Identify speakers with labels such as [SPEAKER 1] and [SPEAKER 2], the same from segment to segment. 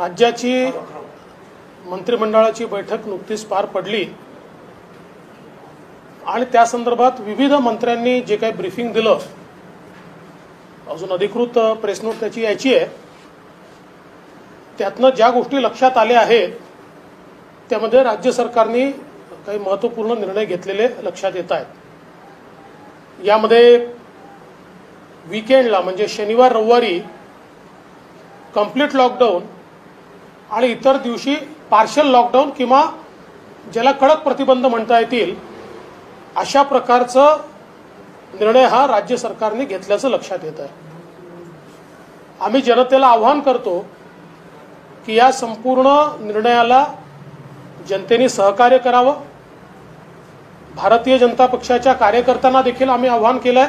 [SPEAKER 1] राज्याची मंत्रिमंडळाची बैठक नुकतीच पार पडली आणि त्या संदर्भात विविध मंत्र्यांनी जे काही ब्रीफिंग दिलं, अजून अधिकृत प्रेस नोट त्याची यायची आहे, त्यातनं ज्या गोष्टी लक्षात आल्या आहेत त्यामध्ये राज्य सरकारने काही महत्त्वपूर्ण निर्णय घेतलेले लक्षात येत आहेत। यामध्ये वीकेंडला म्हणजे शनिवार रविवारी कंप्लीट लॉकडाऊन आणि इतर दिवशी पार्शल लॉकडाऊन किंवा ज्याला कडक प्रतिबंध म्हणता येतील अशा प्रकारचा निर्णय हा राज्य सरकारने घेतल्याचं लक्षात येत आहे। आम्ही जनतेला आवाहन करतो की या संपूर्ण निर्णयाला जनतेने सहकार्य करावं। भारतीय जनता पक्षाच्या कार्यकर्त्यांना देखील आम्ही आवाहन केलंय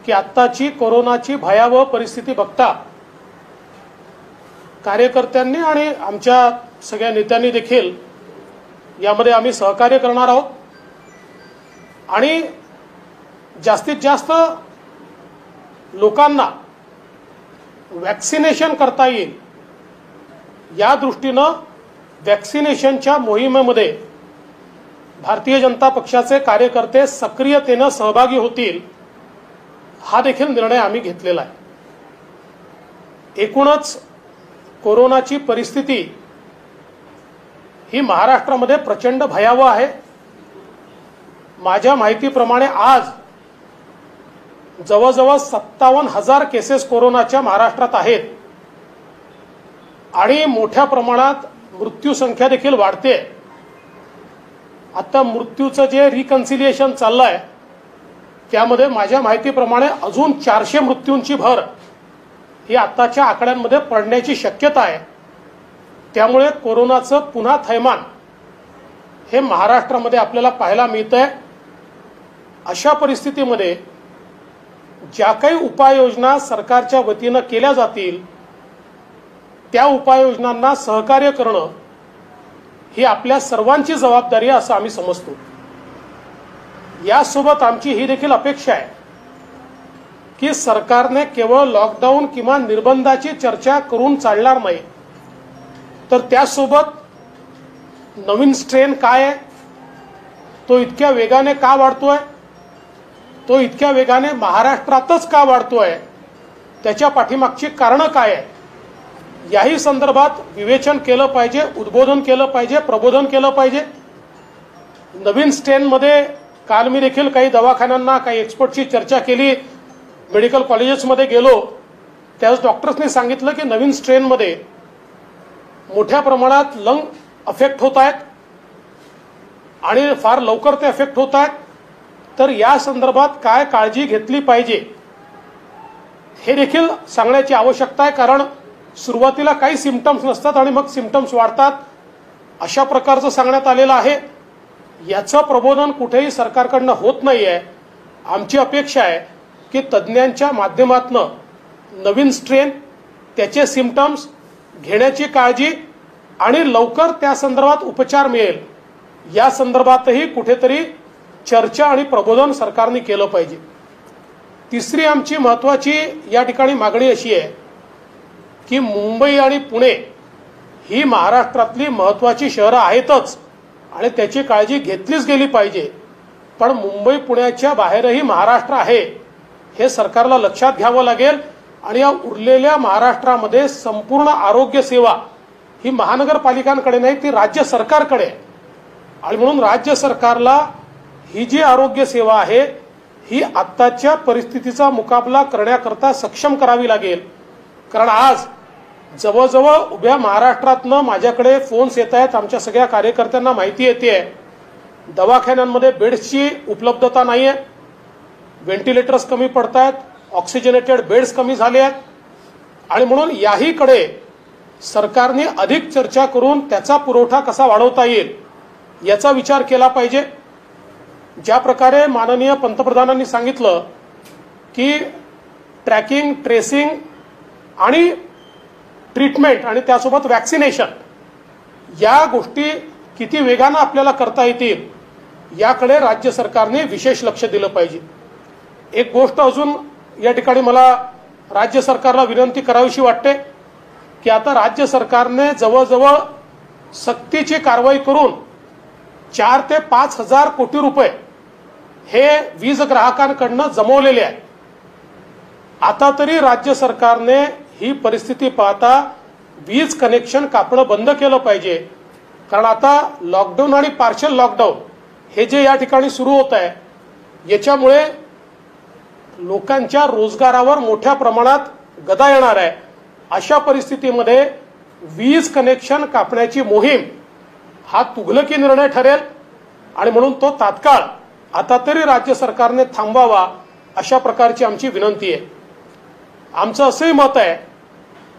[SPEAKER 1] की आत्ताची कोरोनाची भयावह परिस्थिती बघता कार्यकर्त्यांनी आणि आमच्या सगळ्या नेत्यांनी देखील यामध्ये आम्ही सहकार्य करणार आहोत आणि जास्तीत जास्त लोकांना वॅक्सिनेशन करता येईल या दृष्टीनं वॅक्सिनेशनच्या मोहिमेमध्ये भारतीय जनता पक्षाचे कार्यकर्ते सक्रियतेने सहभागी होतील हा देखील निर्णय आम्ही घेतलेला आहे। एकूणच कोरोनाची परिस्थिती ही महाराष्ट्रामध्ये प्रचंड भयावह आहे। माझ्या माहितीप्रमाणे आज जवळजवळ 57,000 केसेस कोरोनाच्या महाराष्ट्रात आहेत आणि मोठ्या प्रमाणात मृत्यू संख्या देखील वाढते। आता मृत्यूचं जे रिकन्सिलिएशन चाललंय त्यामध्ये माझ्या माहितीप्रमाणे अजून 400 मृत्यूंची भर ही आताच्या आकड्यांमध्ये पडण्याची शक्यता आहे। त्यामुळे कोरोनाचं पुन्हा थैमान हे महाराष्ट्रामध्ये आपल्याला पाहायला मिळतंय। अशा परिस्थितीमध्ये ज्या काही उपाययोजना सरकारच्या वतीनं केल्या जातील त्या उपाययोजनांना सहकार्य करणं ही आपल्या सर्वांची जबाबदारी आहे असं आम्ही समजतो। यासोबत आमची ही देखील अपेक्षा आहे की सरकारने केवळ लॉकडाऊन किंवा निर्बंधाची चर्चा करून चालणार नाही, तर त्यासोबत नवीन स्ट्रेन काय आहे, तो इतक्या वेगाने का वाढतोय, तो इतक्या वेगाने महाराष्ट्रातच का वाढतोय, त्याच्या पाठीमागची कारणं काय आहे याही संदर्भात विवेचन केलं पाहिजे, उद्बोधन केलं पाहिजे, प्रबोधन केलं पाहिजे। नवीन स्ट्रेनमध्ये काल मी देखील काही दवाखान्यांना काही एक्सपर्टची चर्चा केली, मेडिकल कॉलेजेसमध्ये गेलो, त्यावेळेस डॉक्टर्सनी सांगितलं की नवीन स्ट्रेनमध्ये मोठ्या प्रमाणात लंग अफेक्ट होत आहेत आणि फार लवकर ते अफेक्ट होत आहेत। तर या संदर्भात काय काळजी घेतली पाहिजे हे देखील सांगण्याची आवश्यकता आहे, कारण सुरुवातीला काही सिम्पटम्स नसतात आणि मग सिम्पटम्स वाढतात अशा प्रकारचं सांगण्यात आलेलं आहे। याचं प्रबोधन कुठेही सरकारकडनं होत नाहीये। आमची अपेक्षा आहे की तज्ज्ञांच्या माध्यमातून नवीन स्ट्रेन, त्याचे सिम्पटम्स, घेण्याची काळजी आणि लवकर त्या संदर्भात उपचार मिळेल या संदर्भातही कुठेतरी चर्चा आणि प्रबोधन सरकारने केलं पाहिजे। तिसरी आमची महत्त्वाची या ठिकाणी मागणी अशी आहे की मुंबई आणि पुणे ही महाराष्ट्रातली महत्त्वाची शहरं आहेतच आणि त्याची काळजी घेतलीच गेली पाहिजे, पण मुंबई पुण्याच्या बाहेरही महाराष्ट्र आहे हे सरकारला लक्षात घ्यावं लागेल आणि या उरलेल्या महाराष्ट्रामध्ये संपूर्ण आरोग्य सेवा ही महानगरपालिकांकडे नाही, ती राज्य सरकारकडे आहे आणि म्हणून राज्य सरकारला ही जी आरोग्य सेवा आहे ही आत्ताच्या परिस्थितीचा मुकाबला करण्याकरता सक्षम करावी लागेल। कारण आज जवळजवळ उभ्या महाराष्ट्रातनं माझ्याकडे फोन्स येत आहेत, आमच्या सगळ्या कार्यकर्त्यांना माहिती येते दवाखान्यांमध्ये बेड्सची उपलब्धता नाही आहे, व्हेंटिलेटर्स कमी पडत आहेत, ऑक्सिजनेटेड बेड्स कमी झाले आहेत आणि म्हणून याहीकडे सरकारने अधिक चर्चा करून त्याचा पुरवठा कसा वाढवता येईल याचा विचार केला पाहिजे। ज्या प्रकारे माननीय पंतप्रधानांनी सांगितलं की ट्रॅकिंग, ट्रेसिंग आणि ट्रीटमेंट आणि त्यासोबत वॅक्सिनेशन या गोष्टी किती वेगानं आपल्याला करता येतील याकडे राज्य सरकारने विशेष लक्ष दिलं पाहिजे। एक गोष्ट अजून या ठिकाणी मला राज्य सरकारला विनंती करावीशी वाटते की आता राज्य सरकारने जवळजवळ सक्तीची कारवाई करून 4 ते 5 हजार कोटी रुपये हे वीज ग्राहकांकडनं जमवलेले आहे. आता तरी राज्य सरकारने ही परिस्थिती पाहता वीज कनेक्शन कापणं बंद केलं पाहिजे. कारण आता लॉकडाऊन आणि पार्शल लॉकडाऊन हे जे या ठिकाणी सुरू होत आहे याच्यामुळे लोकांच्या रोजगारावर मोठ्या प्रमाणात गदा येणार आहे. अशा परिस्थितीमध्ये वीज कनेक्शन कापण्याची मोहीम हा तुघलकी निर्णय ठरेल आणि म्हणून तो तात्काळ आता तरी राज्य सरकारने थांबवावा अशा प्रकारची आमची विनंती आहे. आमचं असंही मत आहे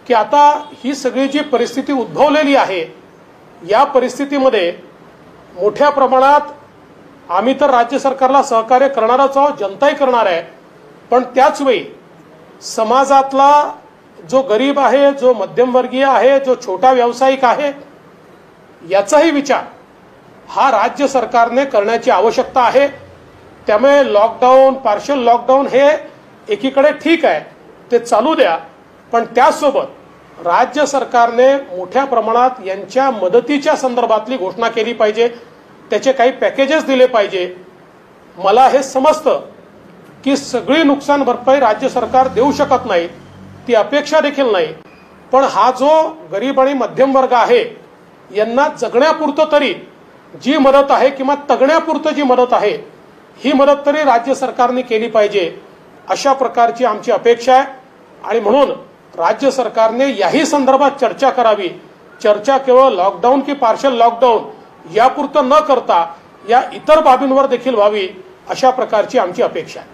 [SPEAKER 1] की आता ही सगळी जी परिस्थिती उद्भवलेली आहे या परिस्थितीमध्ये मोठ्या प्रमाणात आम्ही तर राज्य सरकारला सहकार्य करणारच आहोत, जनताही करणार आहे, पण त्याच वेळी समाजातला जो गरीब आहे, जो मध्यमवर्गीय आहे, जो छोटा व्यावसायिक आहे याचाही विचार हा राज्य सरकारने करण्याची आवश्यकता आहे. त्यामुळे लॉकडाऊन पार्शल लॉकडाऊन हे एकीकडे ठीक आहे, ते चालू द्या, पण त्याचसोबत राज्य सरकारने मोठ्या प्रमाणात यांच्या मदतीच्या संदर्भातली घोषणा केली पाहिजे, त्याचे काही पॅकेजेस दिले पाहिजे. मला हे समजतं की सगळी नुकसान भरपाई राज्य सरकार देऊ शकत नाही, ती अपेक्षा देखील नाही, पण हा जो गरीब आणि मध्यम वर्ग आहे यांना जगण्यापुरतं तरी जी मदत आहे किंवा तगण्यापुरतं जी मदत आहे ही मदत तरी राज्य सरकारने केली पाहिजे अशा प्रकारची आमची अपेक्षा आहे. आणि म्हणून राज्य सरकारने याही संदर्भात चर्चा करावी. चर्चा केवळ लॉकडाऊन की पार्शल लॉकडाऊन यापुरतं न करता या इतर बाबींवर देखील व्हावी अशा प्रकारची आमची अपेक्षा आहे.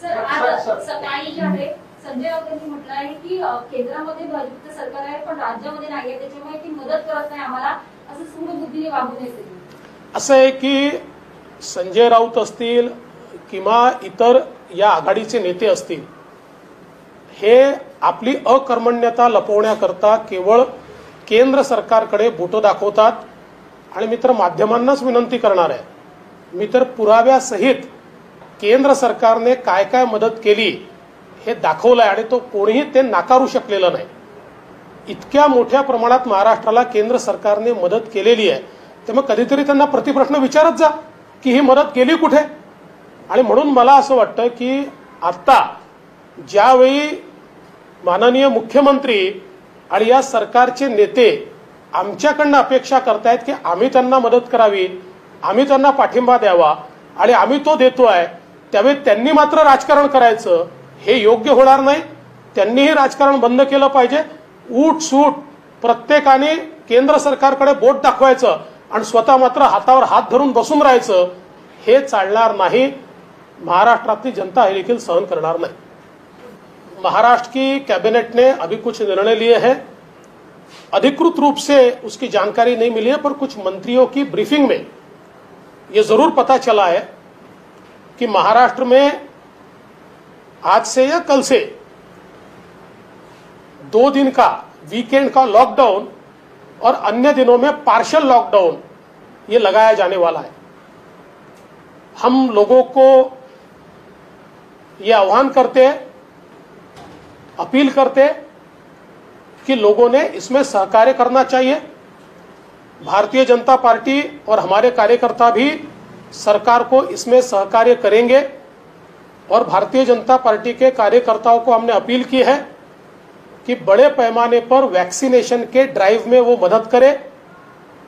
[SPEAKER 2] सर, आज सकाळी जे आहे संजय राऊत यांनी म्हटलं आहे की केंद्रामध्ये भाजपचं सरकार आहे पण राज्यामध्ये नाहीये, त्याच्यामुळे ती मदत करत नाही आम्हाला, असं सूडबुद्धीने वागू नये.
[SPEAKER 1] असं आहे की संजय राऊत असतील किंवा इतर या आघाडीचे नेते असतील हे आपली अकर्मण्यता लपवण्याकरता केवळ केंद्र सरकारकडे बोटं दाखवतात. आणि मी तर माध्यमांनाच विनंती करणार आहे, मी तर पुराव्यासहित केंद्र सरकारने काय काय मदत केली हे दाखवलंय आणि तो कोणीही ते नाकारू शकलेलं नाही. इतक्या मोठ्या प्रमाणात महाराष्ट्राला केंद्र सरकारने मदत केलेली आहे, त्यामुळे कधीतरी त्यांना प्रतिप्रश्न विचारत जा की ही मदत गेली कुठे. आणि म्हणून मला असं वाटतं की आता ज्यावेळी माननीय मुख्यमंत्री आणि या सरकारचे नेते आमच्याकडनं अपेक्षा करतायत की आम्ही त्यांना मदत करावी, आम्ही त्यांना पाठिंबा द्यावा आणि आम्ही तो देतोय, त्यावेळी त्यांनी मात्र राजकारण करायचं हे योग्य होणार नाही. त्यांनीही राजकारण बंद केलं पाहिजे. उठ सूट प्रत्येकाने केंद्र सरकारकडे बोट दाखवायचं आणि स्वतः मात्र हातावर हात धरून बसून राहायचं हे चालणार नाही. महाराष्ट्रातली जनता हे देखील सहन करणार नाही. महाराष्ट्र की कैबिनेट ने अभी कुछ निर्णय लिए हैं, अधिकृत रूप से उसकी जानकारी नहीं मिली है, पर कुछ मंत्रियों की ब्रीफिंग में ये जरूर पता चला है कि महाराष्ट्र में आज से या कल से 2 दिन का वीकेंड का लॉकडाउन और अन्य दिनों में पार्शियल लॉकडाउन ये लगाया जाने वाला है. हम लोगों को ये आह्वान करते हैं, अपील करते हैं कि लोगों ने इसमें सहकार्य करना चाहिए. भारतीय जनता पार्टी और हमारे कार्यकर्ता भी सरकार को इसमें सहकार्य करेंगे और भारतीय जनता पार्टी के कार्यकर्ताओं को हमने अपील की है कि बड़े पैमाने पर वैक्सीनेशन के ड्राइव में वो मदद करें,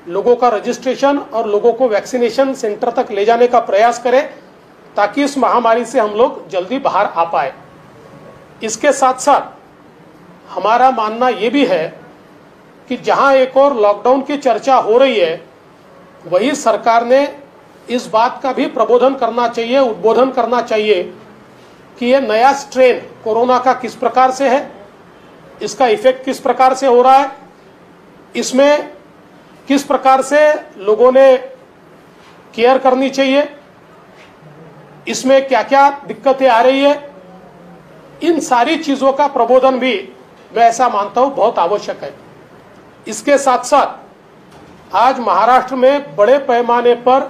[SPEAKER 1] लोगों का रजिस्ट्रेशन और लोगों को वैक्सीनेशन सेंटर तक ले जाने का प्रयास करें ताकि इस महामारी से हम लोग जल्दी बाहर आ पाए. इसके साथ साथ हमारा मानना ये भी है कि जहां एक और लॉकडाउन की चर्चा हो रही है वही सरकार ने इस बात का भी प्रबोधन करना चाहिए, उद्बोधन करना चाहिए कि ये नया स्ट्रेन कोरोना का किस प्रकार से है, इसका इफेक्ट किस प्रकार से हो रहा है, इसमें किस प्रकार से लोगों ने केयर करनी चाहिए, इसमें क्या क्या दिक्कतें आ रही है, इन सारी चीजों का प्रबोधन भी मैं ऐसा मानता हूं बहुत आवश्यक है. इसके साथ साथ आज महाराष्ट्र में बड़े पैमाने पर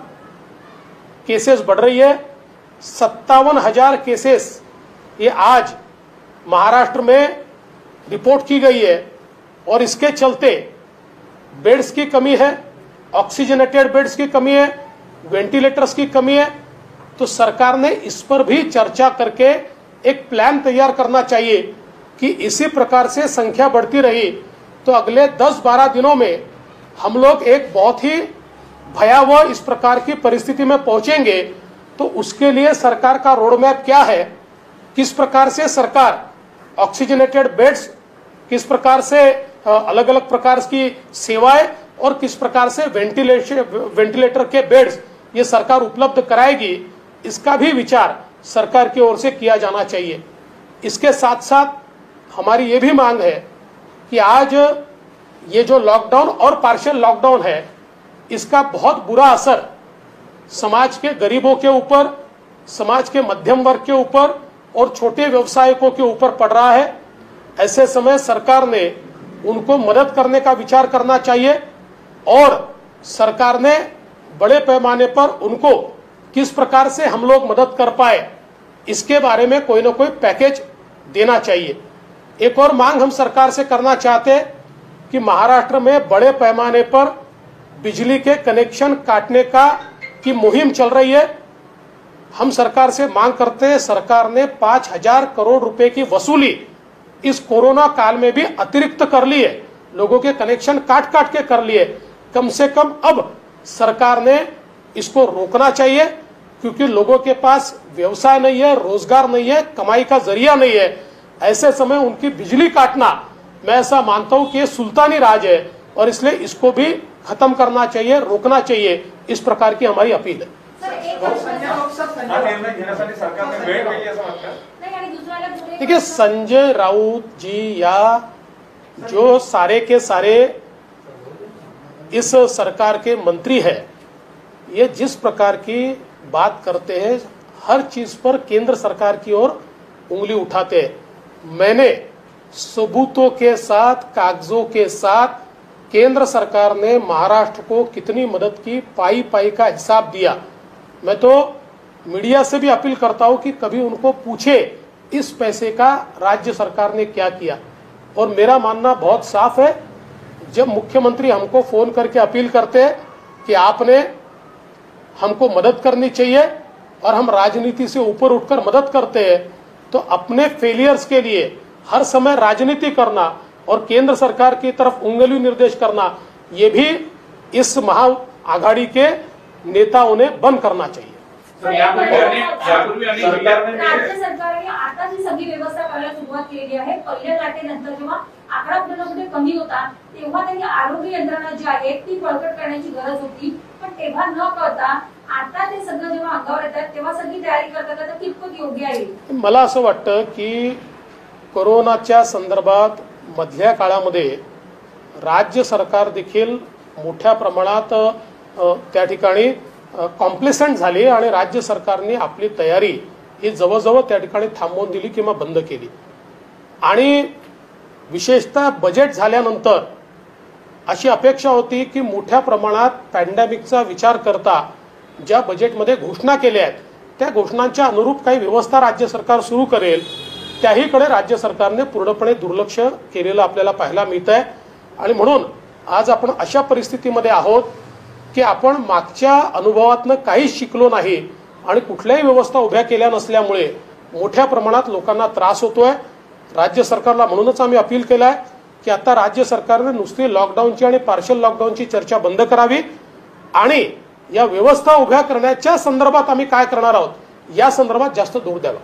[SPEAKER 1] केसेस बढ़ रही है. 57,000 केसेस ये आज महाराष्ट्र में रिपोर्ट की गई है और इसके चलते बेड्स की कमी है, ऑक्सीजनेटेड बेड्स की कमी है, वेंटिलेटर्स की कमी है। तो सरकार ने इस पर भी चर्चा करके एक प्लान तैयार करना चाहिए कि इसी प्रकार से संख्या बढ़ती रही तो अगले 10-12 दिनों में हम लोग एक बहुत ही भयावह इस प्रकार की परिस्थिति में पहुंचेंगे। तो उसके लिए सरकार का रोड मैप क्या है, किस प्रकार से सरकार ऑक्सीजनेटेड बेड्स, किस प्रकार से अलग अलग प्रकार की सेवाएं और किस प्रकार से वेंटिलेटर के बेड्स ये सरकार उपलब्ध कराएगी, इसका भी विचार सरकार की ओर से किया जाना चाहिए। इसके साथ साथ हमारी ये भी मांग है कि आज ये जो लॉकडाउन और पार्शियल लॉकडाउन है, इसका बहुत बुरा असर समाज के गरीबों के ऊपर, समाज के मध्यम वर्ग के ऊपर और छोटे व्यवसायिकों के ऊपर पड़ रहा है। ऐसे समय सरकार ने उनको मदद करने का विचार करना चाहिए और सरकार ने बड़े पैमाने पर उनको किस प्रकार से हम लोग मदद कर पाए, इसके बारे में कोई ना कोई पैकेज देना चाहिए। एक और मांग हम सरकार से करना चाहते हैं कि महाराष्ट्र में बड़े पैमाने पर बिजली के कनेक्शन काटने की मुहिम चल रही है। हम सरकार से मांग करते हैं, सरकार ने 5,000 करोड़ रुपए की वसूली इस कोरोना काल में भी अतिरिक्त कर ली है, लोगों के कनेक्शन काट काट के कर लिए। कम से कम अब सरकार ने इसको रोकना चाहिए, क्योंकि लोगों के पास व्यवसाय नहीं है, रोजगार नहीं है, कमाई का जरिया नहीं है। ऐसे समय उनकी बिजली काटना, मैं ऐसा मानता हूं कि ये सुल्तानी राज है और इसलिए इसको भी खत्म करना चाहिए, रोकना चाहिए। इस प्रकार की हमारी अपील है। देखिए, संजय राउत जी या जो सारे के सारे इस सरकार के मंत्री हैं, ये जिस प्रकार की बात करते हैं, हर चीज पर केंद्र सरकार की ओर उंगली उठाते हैं। मैंने सबूतों के साथ, कागजों के साथ केंद्र सरकार ने महाराष्ट्र को कितनी मदद की, पाई पाई का हिसाब दिया। मैं तो मीडिया से भी अपील करता हूं कि कभी उनको पूछे इस पैसे का राज्य सरकार ने क्या किया। और मेरा मानना बहुत साफ है, जब मुख्यमंत्री हमको फोन करके अपील करते हैं कि आपने हमको मदद करनी चाहिए और हम राजनीति से ऊपर उठकर मदद करते हैं, तो अपने फेलियर्स के लिए हर समय राजनीति करना और केंद्र सरकार की तरफ उंगली निर्देश करना, ये भी इस महाआघाड़ी के नेताओं ने बंद करना चाहिए।
[SPEAKER 2] राज्य सरकारने आता जी सगळी व्यवस्था करायला सुरुवात केली आहे। पहिल्या लाटेनंतर जेव्हा आकडा पूर्णपणे कमी होता तेव्हा त्यांनी आरोग्य यंत्रणा जी आहे ती बळकट करण्याची गरज होती, पण तेव्हा न कळता आता ते सगळं जेव्हा अंगावर येतात तेव्हा सगळी तयारी करतात, तर कितपत योग्य आहे? मला
[SPEAKER 1] असं वाटतं की कोरोनाच्या संदर्भात मधल्या काळामध्ये राज्य सरकार देखील मोठ्या प्रमाणात त्या ठिकाणी कॉम्प्लिसंट झाली आणि राज्य सरकारने आपली तयारी ही जवळजवळ त्या ठिकाणी थांबवून दिली किंवा बंद केली। आणि विशेषतः बजेट झाल्यानंतर अशी अपेक्षा होती की मोठ्या प्रमाणात पॅन्डेमिकचा विचार करता ज्या बजेटमध्ये घोषणा केल्या आहेत त्या घोषणांच्या अनुरूप काही व्यवस्था राज्य सरकार सुरू करेल, त्याहीकडे राज्य सरकारने पूर्णपणे दुर्लक्ष केलेलं आपल्याला पाहायला मिळतंय। आणि म्हणून आज आपण अशा परिस्थितीमध्ये आहोत की आपण मागच्या अनुभवातनं काही शिकलो नाही आणि कुठल्याही व्यवस्था उभ्या केल्या नसल्यामुळे मोठ्या प्रमाणात लोकांना त्रास होतोय। राज्य सरकारला म्हणूनच आम्ही अपील केलं आहे की आता राज्य सरकारने नुसती लॉकडाऊनची आणि पार्शियल लॉकडाऊनची चर्चा बंद करावी आणि या व्यवस्था उभ्या करण्याच्या संदर्भात आम्ही काय करणार आहोत या संदर्भात जास्त जोर द्यावा।